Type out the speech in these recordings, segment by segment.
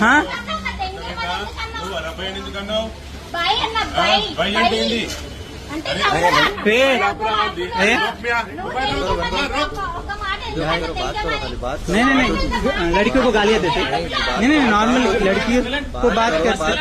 हाँ नहीं नहीं नहीं लड़कियों को गालियाँ देते नहीं नहीं नॉर्मल लड़कियों को बात करते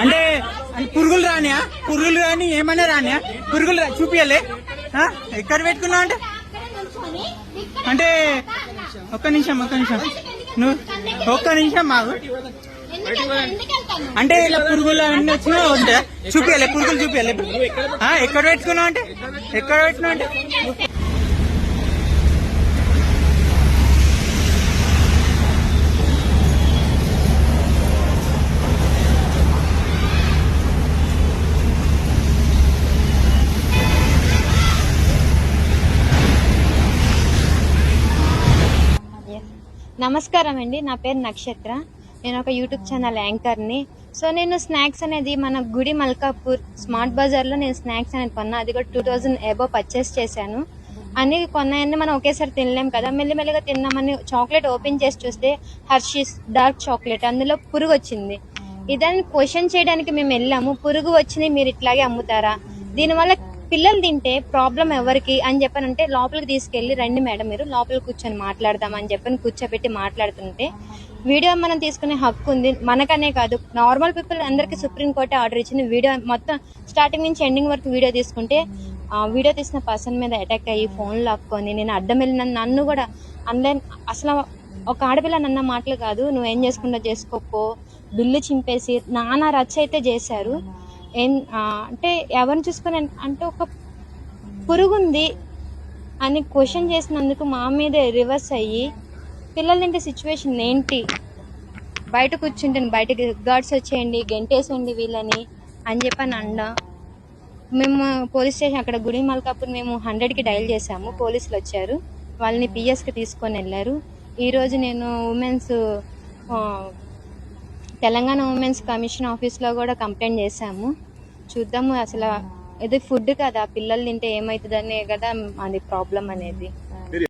అంటే పురుగులు రాని ఏమన్నా రానియా పురుగులు చూపియాలి ఎక్కడ పెట్టుకున్నావు అంటే ఒక్క నిమిషం నువ్వు ఒక్క నిమిషం మాకు అంటే ఇలా పురుగులు అన్నీ వచ్చినా ఉంటే చూపియాలి పురుగులు చూపియాలి ఎక్కడ పెట్టుకున్నావు అంటే నమస్కారం అండి, నా పేరు నక్షత్ర. నేను ఒక యూట్యూబ్ ఛానల్ యాంకర్ని. సో నేను స్నాక్స్ అనేది మన గుడి మల్కాపూర్ స్మార్ట్ బజార్లో నేను స్నాక్స్ అనేది కొన్నా. అది కూడా 2000 అబోవ్ పర్చేస్ చేశాను. అన్ని కొన్నాయన్నీ మనం ఒకేసారి తినలేం కదా, మెల్లిమెల్లిగా తిన్నామని చాక్లెట్ ఓపెన్ చేసి చూస్తే హర్షీస్ డార్క్ చాక్లెట్, అందులో పురుగు వచ్చింది. ఇదాన్ని క్వశ్చన్ చేయడానికి మేము వెళ్ళాము. పురుగు వచ్చింది, మీరు ఇట్లాగే అమ్ముతారా, దీనివల్ల పిల్లలు తింటే ప్రాబ్లం ఎవరికి అని చెప్పానంటే లోపలికి తీసుకెళ్లి రండి మేడం మీరు లోపలికి కూర్చొని మాట్లాడదాం అని చెప్పని కూర్చోబెట్టి మాట్లాడుతుంటే వీడియో మనం తీసుకునే హక్కు ఉంది. మనకనే కాదు, నార్మల్ పీపుల్ అందరికి సుప్రీంకోర్టు ఆర్డర్ ఇచ్చింది. వీడియో మొత్తం స్టార్టింగ్ నుంచి ఎండింగ్ వరకు వీడియో తీసుకుంటే ఆ వీడియో తీసిన పర్సన్ మీద అటాక్ అయ్యి ఫోన్ లాక్కొని నేను అడ్డం వెళ్ళిన నన్ను కూడా ఆన్లైన్ అసలు ఒక ఆడపిల్ల నన్న మాటలు కాదు, నువ్వేం చేసుకుంటా చేసుకోపో, బిల్లు చింపేసి నానా రచ్చ అయితే చేశారు. అంటే ఎవరిని చూసుకొని అంటే ఒక పురుగుంది అని క్వశ్చన్ చేసినందుకు మా మీదే రివర్స్ అయ్యి పిల్లలు తింటే సిచ్యువేషన్ ఏంటి, బయట కూర్చుంటే బయటకి గార్డ్స్ వచ్చేయండి గెంటేసేయండి వీళ్ళని అని చెప్పని మేము పోలీస్ స్టేషన్ అక్కడ గుడి మల్కాపూర్ మేము 100కి డైల్ చేసాము. పోలీసులు వచ్చారు, వాళ్ళని పిఎస్కి తీసుకొని వెళ్ళారు. ఈరోజు నేను ఉమెన్స్ తెలంగాణ ఉమెన్స్ కమిషన్ ఆఫీస్లో కూడా కంప్లైంట్ చేశాము. చూద్దాము, అసలు ఇది ఫుడ్ కదా, పిల్లలు తింటే ఏమవుతుందనే కదా అది ప్రాబ్లం అనేది.